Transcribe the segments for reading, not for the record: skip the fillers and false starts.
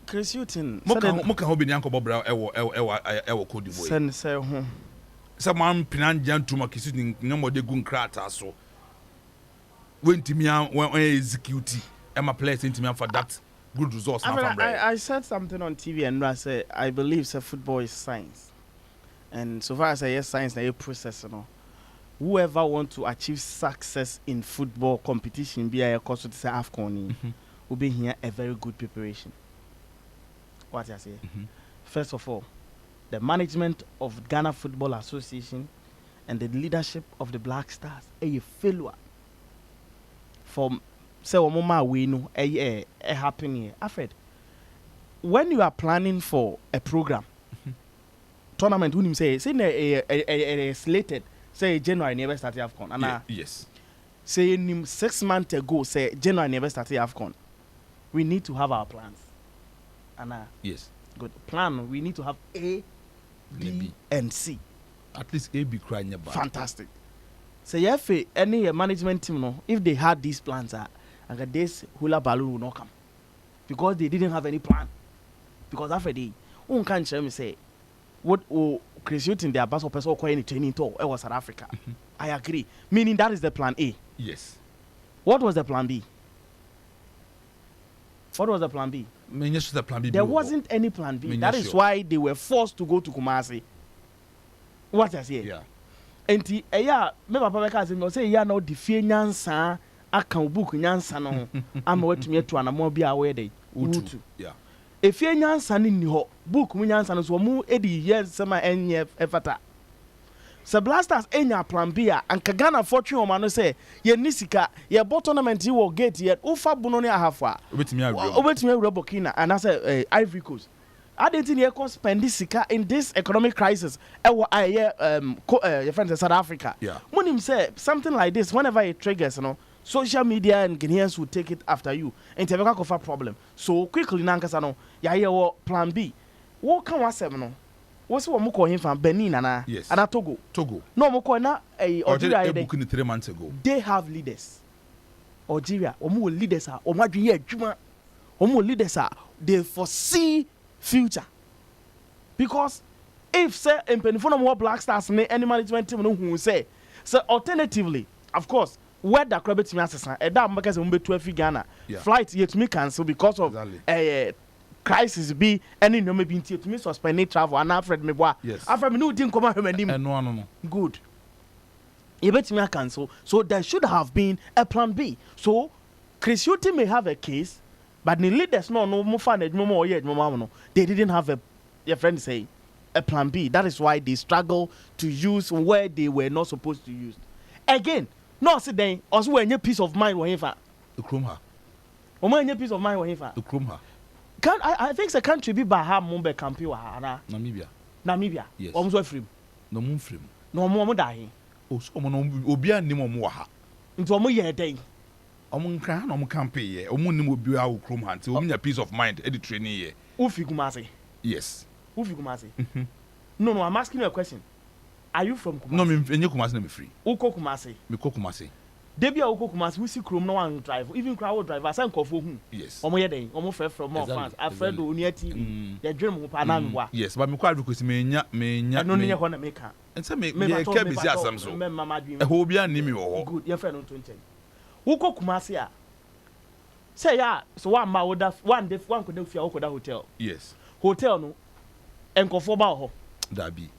Chris Hutton. Moka ho be nyanko bobra ewo kodi boy. Sen say ho. Say man pinan jantuma Chris Hutton nyomode gu nkrata so. Wentimi an execute Emma players intimi for that good results. I said something on TV and I said I believe football is science. And so far as I yes science na process no. Whoever want to achieve success in football competition be a course to say AFCON will be here a very good preparation. What I say? First of all, the management of Ghana Football Association and the leadership of the Black Stars a failure. For say mama we know a happening. Alfred, when you are planning for a program, tournament, who say a slated. Say January never started AFCON. And yes. Say 6 months ago, say January never started AFCON. We need to have our plans. And yes. Good plan. We need to have A, B, and C. At least A, B crying about. Fantastic. Say if any management team, no, if they had these plans, and this hula balloon will not come because they didn't have any plan. Because after they, one can't tell me say what Chris Hutton their bus person or any training tour was South Africa. I agree. Meaning that is the plan A. Yes. What was the plan B? What was the plan B? The plan B. There wasn't any plan B. That is why they were forced to go to Kumasi. What I say? Yeah. And me papa say ya no defie nyansa aka book nyansa no am watumi to anamo bia we dey. Yeah. If you nyansa ni ho book mu nyansa no so mu edi years sama enye efata se blasters enya plan B a anka Ghana fortune o ma no say ye nisika ye tournament wo gate ye ufa buno ne ahafa obetimi awura Burkina and say Ivory Coast identity ye cost spend sika in this economic crisis your friends in South Africa. Yeah. Munim say something like this whenever it triggers, social media and Ghanaians will take it after you and take a problem. So quickly nankasa no ya hear plan B. What can we say no? What's what we call him from Benin and yes. And Togo. No mo call na Algeria they 3 months ago. They have leaders. Algeria, omo leaders are omo adweye adwuma. Omo leaders are they foresee future. Because if say empenifo no Black Stars any management team no who say alternatively, of course, where the crab betimi asesa e da mbaka se mbetu afi Ghana flight yet me cancel because of crisis be any no me be to me suspend travel and Alfred meboa Alfred me no din come ahwemandim no good you betimi cancel, so there should have been a plan B. So Chris Hutton may have a case, but the leaders no mo fa na adwuma mo ye adwuma no, they didn't have your friend say a plan B. That is why they struggle to use where they were not supposed to use. Again, no sit then also when your peace of mind when the Krumha. When your peace of mind when the Krumha. I think the country be Baha Mumbe Campi Namibia. Yes. Almost free. No moon free. No more die. Oh, so obia ni mo ha. Into mo ye day. Omunka no mo campi ye. Omunni mo bi awo Krumha nti omunya peace of mind e di training ye. Ufi Kumasi. Yes. Ufi Kumasi. No, I'm asking you a question. Are you from Kumasi? No, me enye Kumasi na me free. Uko Kumasi. Me ko Kumasi. Debia uko Kumasi we see Krom no one drive. Even crowd driver asan kofo hu. Yes. Omo ye den, omo frɛ from more fans. Alfred Onia TV. Ye dwem ho pa na me wa. Yes, but me kwa because me nya. No ne ho na me ka. Ense me ka be si asam so. Me mama dwem. E ho bia ni me wo ho. Good, ye frɛ no 20. Uko Kumasi a. Say ya, so one ma woda one day one ko da fia wo ko da hotel. Yes. Hotel no enkofo ba ho. Dabi.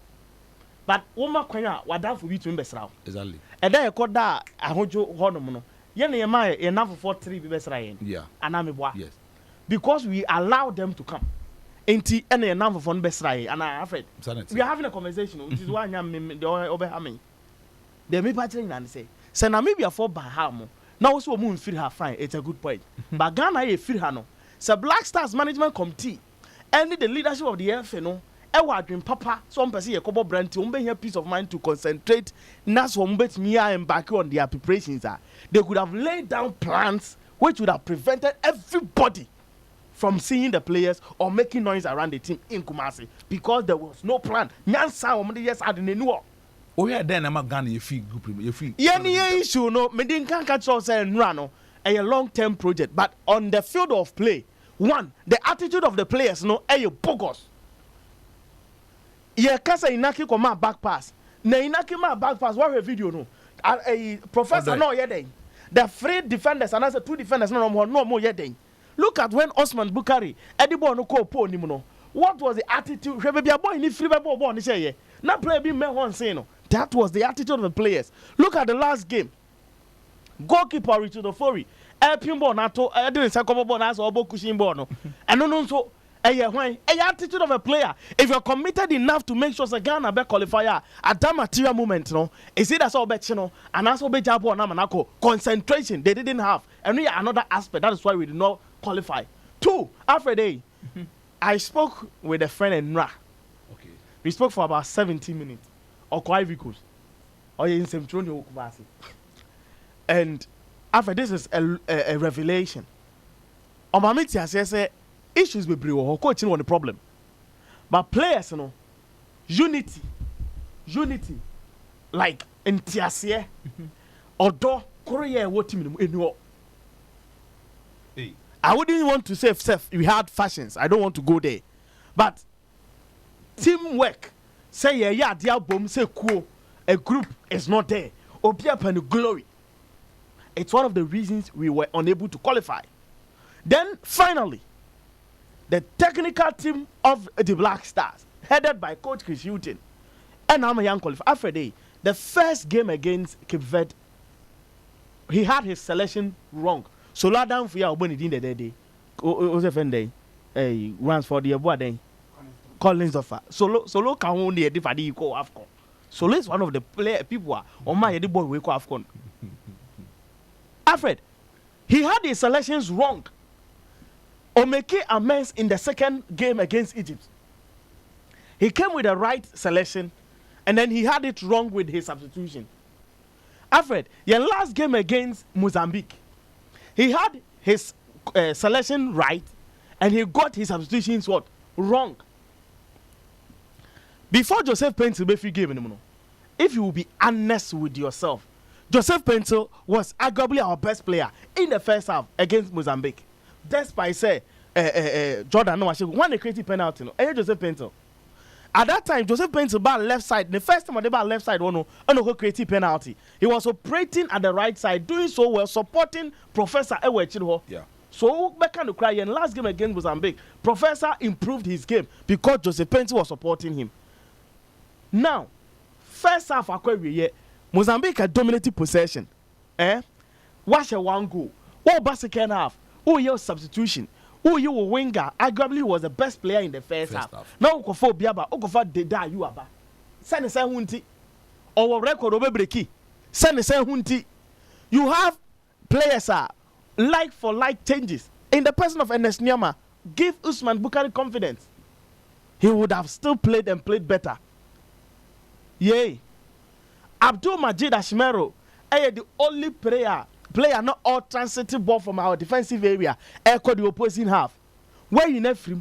But woman kwanya wadafo bi tumi besra. Exactly. Eda ekoda ahojo honom no. Ye na ye ma ye nafo for 3 bi besra yen. Yeah. Anameboa. Yes. Because we allow them to come. Enti ena ye nafo for besra yen. Ana Alfred. We are having a conversation. It is why me the obehame. The me patching and say Namibia for Bahamo. Now so mu mfiri ha fine. It's a good point. But Ghana ye firi ha no. So Black Stars Management Committee and the leadership of the FA no ewa adwin papa so mpese ye kobo branti umbe here peace of mind to concentrate na so mbetimi ya embark on their preparations. They could have laid down plans which would have prevented everybody from seeing the players or making noise around the team in Kumasi because there was no plan. Nyansa o mde yes ade nenu o we den na Ghana ye feel group ye feel ye ni issue no me din kan catch us say nra no a long term project, but on the field of play One, the attitude of the players, no, bogus. Yeah, kasa inaki koma back pass. Na inaki ma back pass. What a video no. A professor no yedeng. The 3 defenders and as 2 defenders no more yedeng. Look at when Osman Bukari Edibo no ko po ni no. What was the attitude? Rebbe boy ni free ball ni say na play be me one say no. That was the attitude of the players. Look at the last game. Goalkeeper Richard Ofori. Helping ball na to didn't say come ball na so obo cushion ball no. And no so attitude of a player. If you're committed enough to make sure the Ghana be qualifier at that material moment, no, is it that's all bet you know, and also be job on Namanako concentration they didn't have, and we another aspect. That is why we did not qualify. 2 after day, I spoke with a friend in Ra. Okay. We spoke for about 17 minutes, or quite vehicles, or in some throne and after this is a revelation. On my meeting, I say. Issues with Brio, coaching on the problem. But players, you know, unity, like in Tiasie, although Korea, what team in your. I wouldn't want to say self, we had fashions. I don't want to go there. But teamwork, say, yeah, dear bomb, say, cool, a group is not there. Obia Pen glory. It's one of the reasons we were unable to qualify. Then, finally, the technical team of the Black Stars, headed by Coach Chris Houghton, and I'm a young qualifier. After the first game against Cape Verde, he had his selection wrong. So la down for you when he did the day. Day, runs for the Abuwa day. Collins of Solo can only a different equal AFCON. Solo is one of the people on my boy we call AFCON. Alfred, he had his selections wrong. Or make amends in the second game against Egypt. He came with the right selection, and then he had it wrong with his substitution. Alfred, your last game against Mozambique, he had his selection right, and he got his substitutions what? Wrong. Before Joseph Pencil be free game, if you will be honest with yourself, Joseph Pencil was arguably our best player in the first half against Mozambique. Despite say Jordan no one creative penalty no Joseph Pencil. At that time Joseph Pencil ball left side. The first time they ball left side no creative penalty. He was operating at the right side, doing so well, supporting Professor Ewe Chidho. Yeah. So back to cry in last game against Mozambique, Professor improved his game because Joseph Pencil was supporting him. Now, first half Mozambique had dominated possession. Watch a one goal. What about second half? Oh, your substitution. Oh, you were winger. Arguably was the best player in the first half. Now, Okofo Biaba, Okofa Deda, you aba. Send a hunti. Or record over breaky. Send a hunti. You have players like for like changes. In the person of Ernest Nyama, give Usman Bukari confidence. He would have still played and played better. Yay. Abdul Majid Ashmero, the only player not all transitive ball from our defensive area, echo the opposing half. Where you never free,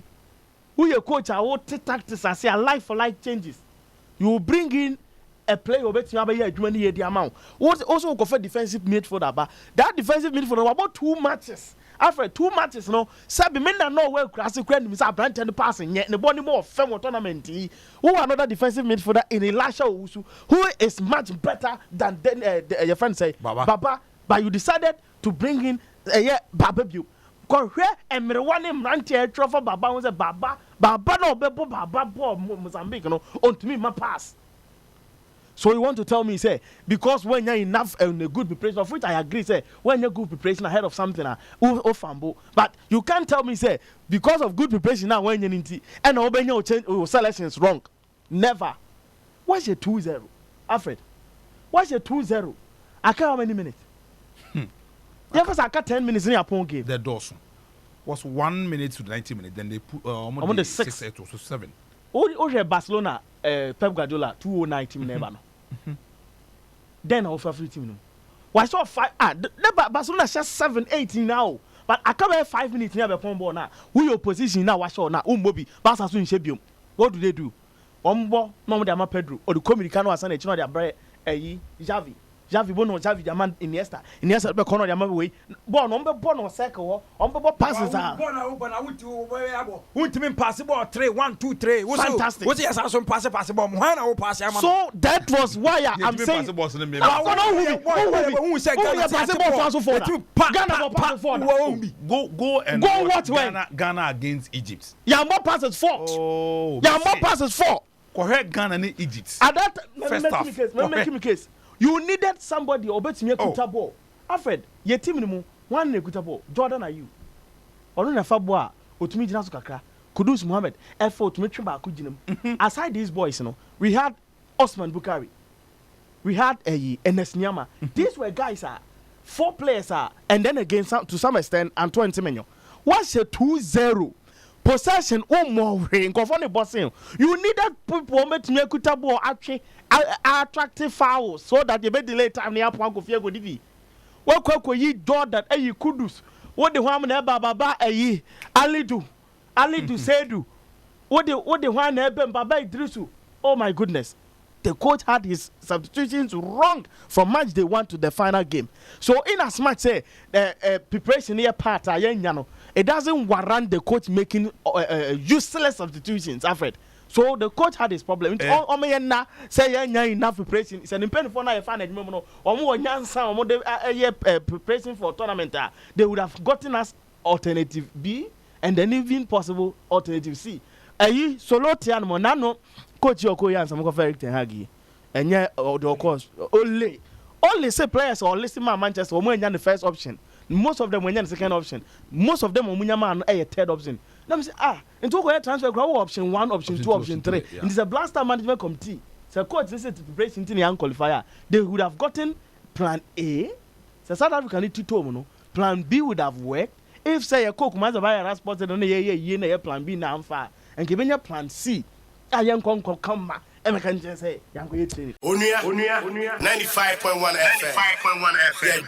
who your coach are all tactics and say like for like changes. You will bring in a player who bet you have a year 20 the amount. What also go for defensive midfielder, but that defensive midfielder about 2 matches. After 2 matches, no, Sabi Menda no well classic friend Mr. Brandon passing yet the body more firm tournament. Who another defensive midfielder in Elisha Owusu, who is much better than your friend say Baba. But you decided to bring in Baba View. Because here and Mirwane Rantier trophy Baba was a Baba no Bebo Baba Mozambique no on to me my pass. So you want to tell me, say, because when you're enough and a good preparation, of which I agree, say, when you're good preparation ahead of something, but you can't tell me, say, because of good preparation now when you're in tea, and when your selection is wrong. Never. What's your 2-0? Alfred, what's your 2-0? I can't how many minutes? Therefore, I got 10 minutes in your phone game. The Dawson was 1 minute to 90 minutes, then they put on the 6. It was 7. Oh, Barcelona, Pep Guardiola, 209 team never no. Then I offer free team no. Why so 5? Barcelona just 7-8 now. But I come here 5 minutes near the phone ball now. Who your position now? Watch out now. Mobi. Barca soon shape. What do they do? Ombo, no, they are Pedro or the Communicano as an Chino, they are Javi. Javi bono Javi Jaman Iniesta be corner Jaman way born on be born on circle on be passes are won't mean possible 3 1 2 3 fantastic. What's yes some possible when I pass. So that was why I'm saying who said Ghana go and what way Ghana against Egypt. Yeah, more passes 4. Yeah, more passes 4. Correct Ghana and Egypt. At that make me case. You needed somebody obet me kuta ball. Alfred, your team no one kuta ball. Jordan are you? Onu na fa boa otumi gina so kakra. Kudus Mohammed effort to make sure ba ku ginam. Aside these boys, we had Osman Bukari. We had Enes Nyama. These were guys 4 players and then again to some extent Antoine Semenyo. What's a 2-0 possession more rain confront the bossing? You needed people make me kuta ball actually attractive fouls so that you may delay time near Point of Fiego Divi. What ye Jordan Kudus? What the one baba Alidu Sedu? What the one Baba Idrisu? Oh my goodness. The coach had his substitutions wrong from match day 1 to the final game. So in as much say preparation here part it doesn't warrant the coach making useless substitutions, Alfred. So the coach had his problem. Say enough preparation. It's an impediment for now. Preparation for tournament. They would have gotten us alternative B and then even possible alternative C. Solo Tian Monano. Coach Yokoya and some of Eric Ten Hag, and yet, of course, only say players or listen to Manchester when the first option. Most of them when the second option. Most of them when man a third option. Let me say into a transfer option 1, option 2, option 3. Yeah. It is a blaster management committee. So coach listen to preparation to the young qualifier. They would have gotten plan A. So South Africa need to plan B would have worked. If say a cook must have a spotted on a plan B now far and giving your plan C. I am come back. I can just say, young Onua 95.1 FM. 95.1 FM.